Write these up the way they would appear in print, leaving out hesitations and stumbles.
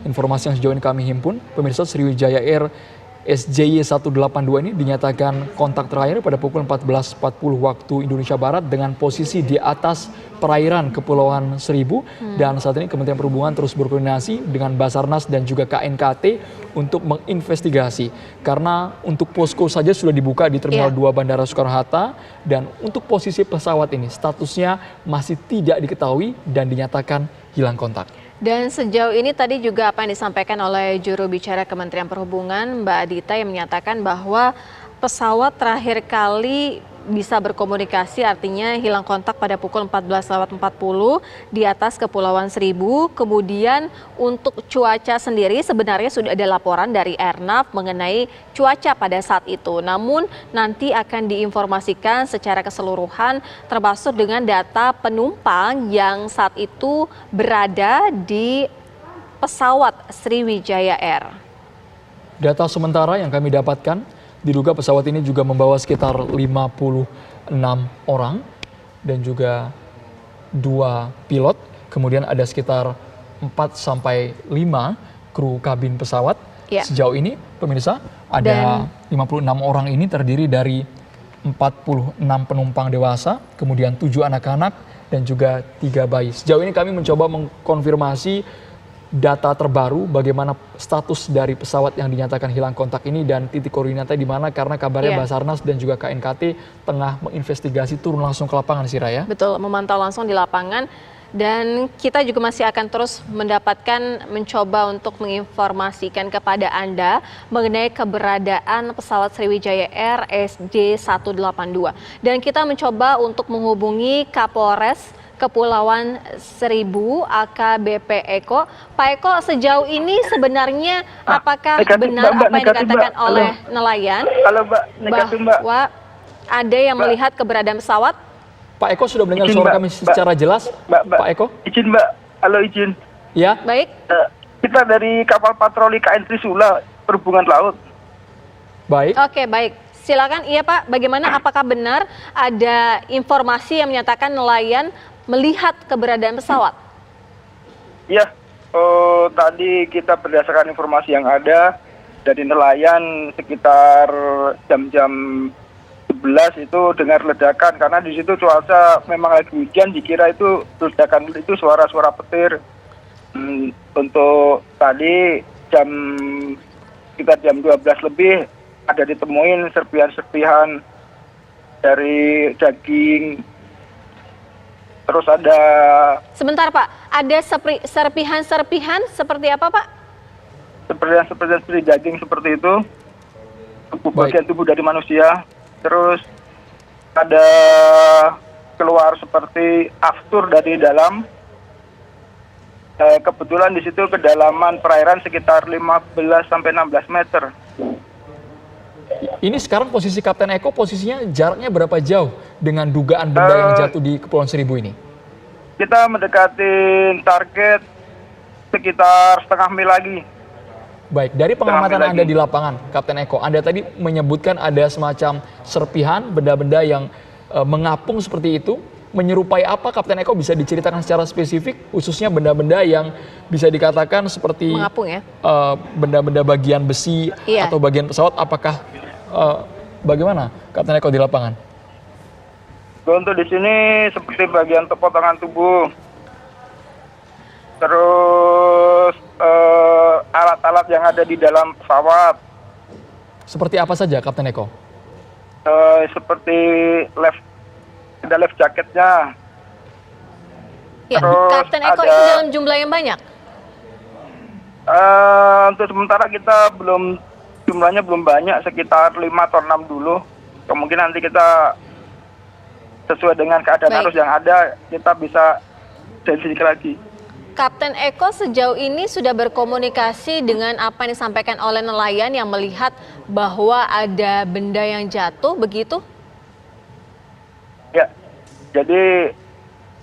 informasi yang sejauh ini kami himpun, pemirsa, Sriwijaya Air SJY 182 ini dinyatakan kontak terakhir pada pukul 14.40 waktu Indonesia Barat dengan posisi di atas perairan Kepulauan Seribu. Dan saat ini Kementerian Perhubungan terus berkoordinasi dengan Basarnas dan juga KNKT untuk menginvestigasi. Karena untuk posko saja sudah dibuka di Terminal 2 Bandara Soekarno-Hatta, dan untuk posisi pesawat ini statusnya masih tidak diketahui dan dinyatakan hilang kontak. Dan sejauh ini tadi juga apa yang disampaikan oleh juru bicara Kementerian Perhubungan, Mbak Adita, yang menyatakan bahwa pesawat terakhir kali bisa berkomunikasi, artinya hilang kontak pada pukul 14.40 di atas Kepulauan Seribu. Kemudian untuk cuaca sendiri sebenarnya sudah ada laporan dari Airnav mengenai cuaca pada saat itu. Namun nanti akan diinformasikan secara keseluruhan termasuk dengan data penumpang yang saat itu berada di pesawat Sriwijaya Air. Data sementara yang kami dapatkan, diduga pesawat ini juga membawa sekitar 56 orang dan juga 2 pilot. Kemudian ada sekitar 4-5 kru kabin pesawat. Sejauh ini pemirsa ada 56 orang ini terdiri dari 46 penumpang dewasa, kemudian 7 anak-anak dan juga 3 bayi. Sejauh ini kami mencoba mengkonfirmasi data terbaru bagaimana status dari pesawat yang dinyatakan hilang kontak ini dan titik koordinatnya di mana, karena kabarnya Basarnas dan juga KNKT tengah menginvestigasi, turun langsung ke lapangan sih, Raya. Betul, memantau langsung di lapangan, dan kita juga masih akan terus mencoba untuk menginformasikan kepada Anda mengenai keberadaan pesawat Sriwijaya Air SJ182. Dan kita mencoba untuk menghubungi Kapolres Kepulauan Seribu AKBP Eko. Pak Eko, sejauh ini sebenarnya apakah benar apa yang dikatakan oleh nelayan bahwa ada yang melihat keberadaan pesawat? Pak Eko sudah mendengar suara kami secara jelas? Pak Eko? Izin Mbak, halo izin. Ya. Baik. Kita dari kapal patroli KN Trisula Perhubungan Laut. Baik. Oke, baik. Silakan. Iya Pak, bagaimana, apakah benar ada informasi yang menyatakan nelayan melihat keberadaan pesawat? Ya, tadi kita berdasarkan informasi yang ada dari nelayan sekitar jam-jam 11 itu dengar ledakan, karena di situ cuaca memang lagi hujan, dikira itu ledakan itu suara-suara petir. Untuk tadi sekitar jam 12 lebih ada ditemuin serpihan-serpihan dari daging. Terus ada... Sebentar Pak, ada serpihan-serpihan seperti apa Pak? Serpihan seperti daging seperti itu, bagian tubuh dari manusia. Terus ada keluar seperti aftur dari dalam. Kebetulan di situ kedalaman perairan sekitar 15-16 meter. Ini sekarang posisi Kapten Eko, posisinya jaraknya berapa jauh dengan dugaan benda yang jatuh di Kepulauan Seribu ini? Kita mendekati target sekitar setengah mil lagi. Baik, dari pengamatan Anda di lapangan, Kapten Eko, Anda tadi menyebutkan ada semacam serpihan, benda-benda yang mengapung seperti itu. Menyerupai apa, Kapten Eko, bisa diceritakan secara spesifik, khususnya benda-benda yang bisa dikatakan seperti mengapung ya? Benda-benda bagian besi atau bagian pesawat, apakah bagaimana, Kapten Eko, di lapangan? Untuk di sini seperti bagian potongan tubuh, terus alat-alat yang ada di dalam pesawat. Seperti apa saja, Kapten Eko? Seperti ada life jaketnya. Ya, Kapten Eko, itu dalam jumlah yang banyak? Untuk sementara kita jumlahnya belum banyak, sekitar 5 atau 6 dulu. Kemungkinan nanti kita sesuai dengan keadaan arus yang ada, kita bisa identifikasi lagi. Kapten Eko, sejauh ini sudah berkomunikasi dengan apa yang disampaikan oleh nelayan yang melihat bahwa ada benda yang jatuh, begitu? Ya, jadi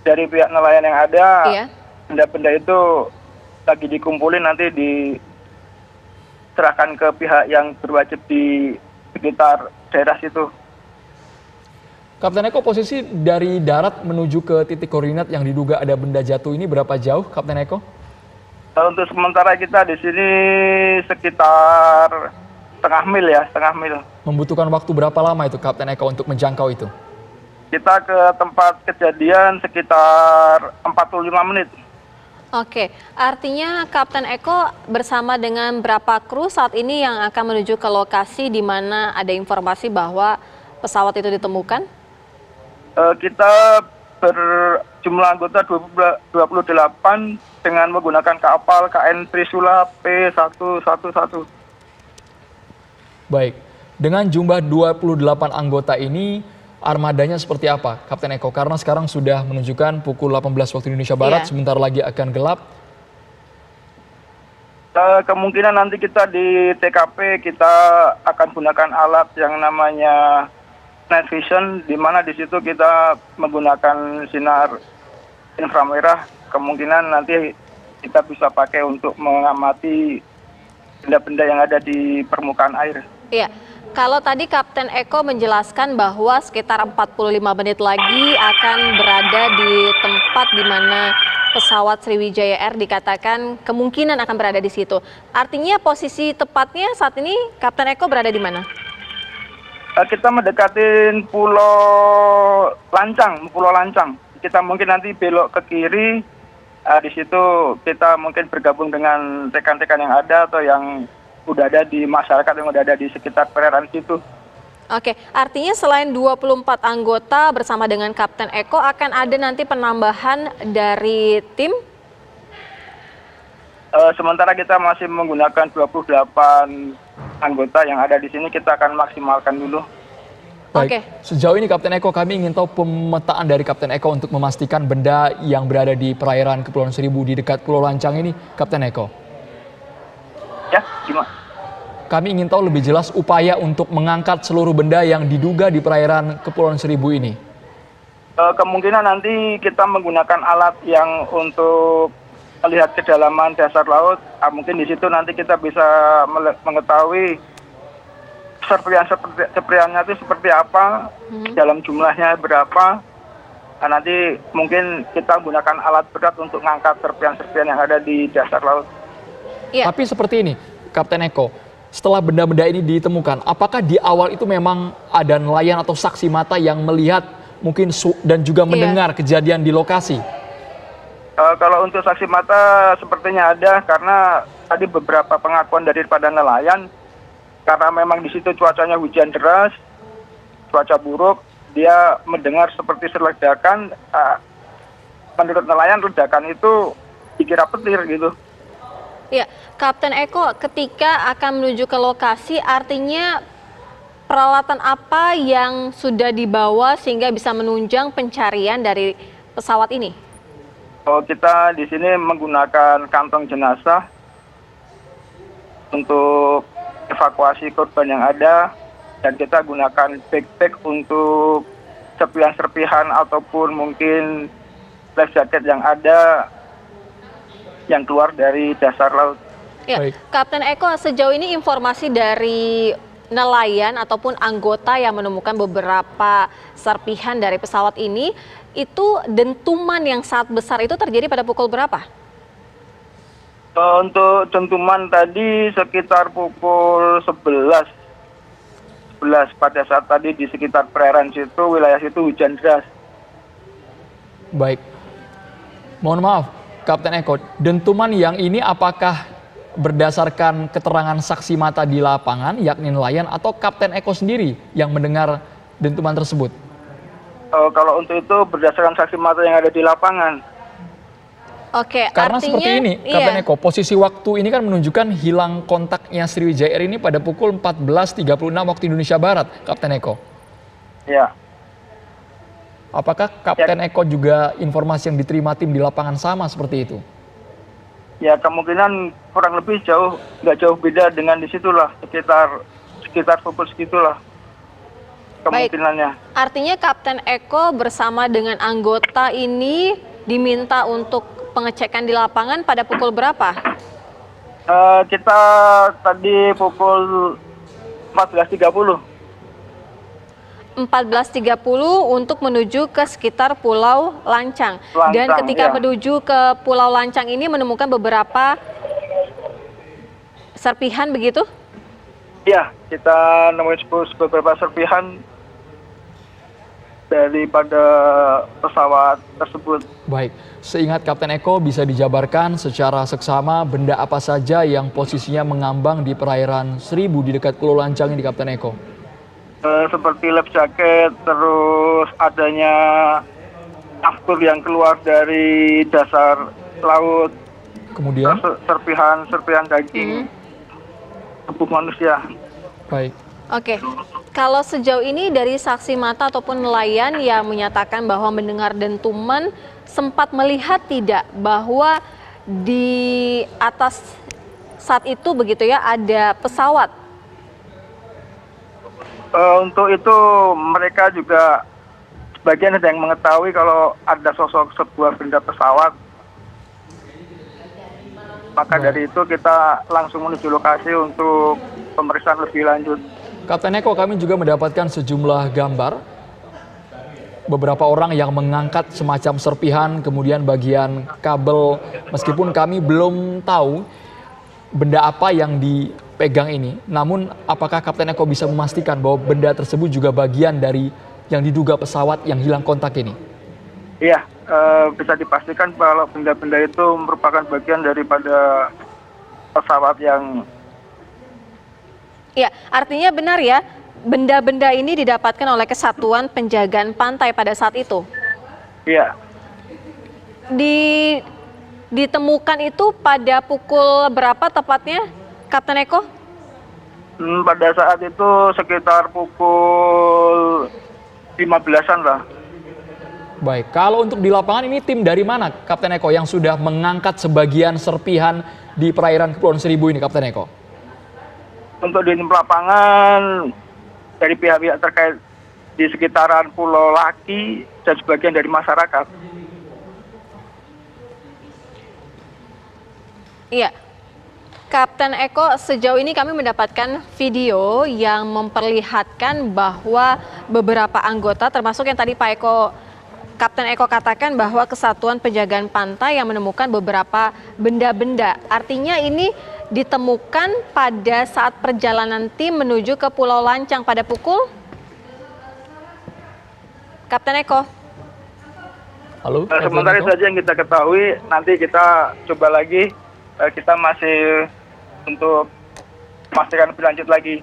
dari pihak nelayan yang ada, benda-benda itu lagi dikumpulin, nanti diserahkan ke pihak yang berwajib di sekitar daerah situ. Kapten Eko, posisi dari darat menuju ke titik koordinat yang diduga ada benda jatuh ini berapa jauh, Kapten Eko? Untuk sementara kita di sini sekitar setengah mil ya, setengah mil. Membutuhkan waktu berapa lama itu Kapten Eko untuk menjangkau itu? Kita ke tempat kejadian sekitar 45 menit. Oke, artinya Kapten Eko bersama dengan berapa kru saat ini yang akan menuju ke lokasi di mana ada informasi bahwa pesawat itu ditemukan? Kita berjumlah anggota 28 dengan menggunakan kapal KN Trisula P111. Baik, dengan jumlah 28 anggota ini, armadanya seperti apa, Kapten Eko? Karena sekarang sudah menunjukkan pukul 18 waktu Indonesia Barat, sebentar lagi akan gelap. Kemungkinan nanti kita di TKP kita akan gunakan alat yang namanya night vision, di mana di situ kita menggunakan sinar inframerah. Kemungkinan nanti kita bisa pakai untuk mengamati benda-benda yang ada di permukaan air. Iya. Kalau tadi Kapten Eko menjelaskan bahwa sekitar 45 menit lagi akan berada di tempat di mana pesawat Sriwijaya Air dikatakan kemungkinan akan berada di situ. Artinya posisi tepatnya saat ini Kapten Eko berada di mana? Kita mendekatin Pulau Lancang. Kita mungkin nanti belok ke kiri. Di situ kita mungkin bergabung dengan rekan-rekan yang ada atau yang udah ada di masyarakat yang udah ada di sekitar perairan situ. Oke, artinya selain 24 anggota bersama dengan Kapten Eko akan ada nanti penambahan dari tim? Sementara kita masih menggunakan 28 anggota yang ada di sini, kita akan maksimalkan dulu. Baik, sejauh ini Kapten Eko kami ingin tahu pemetaan dari Kapten Eko untuk memastikan benda yang berada di perairan Kepulauan Seribu di dekat Pulau Lancang ini, Kapten Eko. Ya, gimana? Kami ingin tahu lebih jelas upaya untuk mengangkat seluruh benda yang diduga di perairan Kepulauan Seribu ini. Kemungkinan nanti kita menggunakan alat yang untuk melihat kedalaman dasar laut. Mungkin di situ nanti kita bisa mengetahui serpihannya itu seperti apa, dalam jumlahnya berapa. Nanti mungkin kita gunakan alat berat untuk mengangkat serpihan-serpihan yang ada di dasar laut. Ya. Tapi seperti ini, Kapten Eko, setelah benda-benda ini ditemukan, apakah di awal itu memang ada nelayan atau saksi mata yang melihat mungkin dan juga mendengar kejadian di lokasi? Kalau untuk saksi mata sepertinya ada, karena tadi beberapa pengakuan daripada nelayan, karena memang di situ cuacanya hujan deras, cuaca buruk, dia mendengar seperti ledakan. Menurut nelayan, ledakan itu dikira petir gitu. Ya, Kapten Eko, ketika akan menuju ke lokasi, artinya peralatan apa yang sudah dibawa sehingga bisa menunjang pencarian dari pesawat ini? Kita di sini menggunakan kantong jenazah untuk evakuasi korban yang ada, dan kita gunakan backpack untuk serpihan-serpihan ataupun mungkin life jacket yang ada yang keluar dari dasar laut. Ya, Kapten Eko, sejauh ini informasi dari nelayan ataupun anggota yang menemukan beberapa serpihan dari pesawat ini, itu dentuman yang sangat besar itu terjadi pada pukul berapa? Untuk dentuman tadi sekitar pukul 11 pada saat tadi di sekitar perairan situ, wilayah situ hujan deras. Baik, mohon maaf Kapten Eko, dentuman yang ini apakah berdasarkan keterangan saksi mata di lapangan, yakni nelayan, atau Kapten Eko sendiri yang mendengar dentuman tersebut? Kalau untuk itu berdasarkan saksi mata yang ada di lapangan. Oke, karena artinya, seperti ini, Kapten Eko, posisi waktu ini kan menunjukkan hilang kontaknya Sriwijaya Air ini pada pukul 14.36 waktu Indonesia Barat, Kapten Eko. Ya. Apakah Kapten Eko juga informasi yang diterima tim di lapangan sama seperti itu? Ya, kemungkinan kurang lebih nggak jauh beda dengan di situlah, sekitar pukul segitulah kemungkinannya. Baik. Artinya Kapten Eko bersama dengan anggota ini diminta untuk pengecekan di lapangan pada pukul berapa? Kita tadi pukul 14.30. 14.30 untuk menuju ke sekitar Pulau Lancang. Dan Lancang, ketika ya. menuju ke Pulau Lancang ini menemukan beberapa serpihan begitu? Ya, kita nemuin beberapa serpihan daripada pesawat tersebut. Baik, seingat Kapten Eko bisa dijabarkan secara seksama benda apa saja yang posisinya mengambang di perairan Seribu di dekat Pulau Lancang ini, Kapten Eko? Seperti life jacket, terus adanya aftur yang keluar dari dasar laut, Kemudian, serpihan daging tubuh manusia. baik. Oke, kalau sejauh ini dari saksi mata ataupun nelayan yang menyatakan bahwa mendengar dentuman, sempat melihat tidak bahwa di atas saat itu begitu ya ada pesawat? Untuk itu mereka juga sebagian ada yang mengetahui kalau ada sosok sebuah benda pesawat. Maka dari itu kita langsung menuju lokasi untuk pemeriksaan lebih lanjut. Kapten Eko, kami juga mendapatkan sejumlah gambar. Beberapa orang yang mengangkat semacam serpihan, kemudian bagian kabel. Meskipun kami belum tahu benda apa yang dipegang ini, namun apakah Kapten Eko bisa memastikan bahwa benda tersebut juga bagian dari yang diduga pesawat yang hilang kontak ini? Iya, bisa dipastikan kalau benda-benda itu merupakan bagian daripada pesawat yang... Ya, artinya benar ya, benda-benda ini didapatkan oleh Kesatuan Penjagaan Pantai pada saat itu? Iya. Ditemukan itu pada pukul berapa tepatnya, Kapten Eko? Pada saat itu sekitar pukul 15-an lah. Baik, kalau untuk di lapangan ini tim dari mana, Kapten Eko, yang sudah mengangkat sebagian serpihan di perairan Kepulauan Seribu ini, Kapten Eko? Untuk di lapangan dari pihak-pihak terkait di sekitaran Pulau Laki dan sebagian dari masyarakat. Iya, Kapten Eko, sejauh ini kami mendapatkan video yang memperlihatkan bahwa beberapa anggota, termasuk yang tadi Kapten Eko katakan bahwa Kesatuan Penjagaan Pantai yang menemukan beberapa benda-benda. Artinya ini ditemukan pada saat perjalanan tim menuju ke Pulau Lancang pada pukul? Kapten Eko. Halo, Kapten Sementara Eko? saja yang kita ketahui, nanti kita coba lagi, kita masih untuk memastikan lebih lanjut lagi.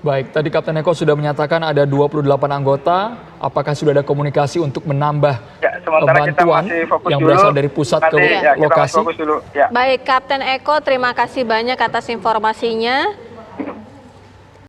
Baik, tadi Kapten Eko sudah menyatakan ada 28 anggota. Apakah sudah ada komunikasi untuk menambah Ya, sementara kita bantuan masih fokus yang dulu. berasal dari pusat ke Nanti, ya, kita masih lokasi? fokus dulu. Ya. Baik, Kapten Eko, terima kasih banyak atas informasinya.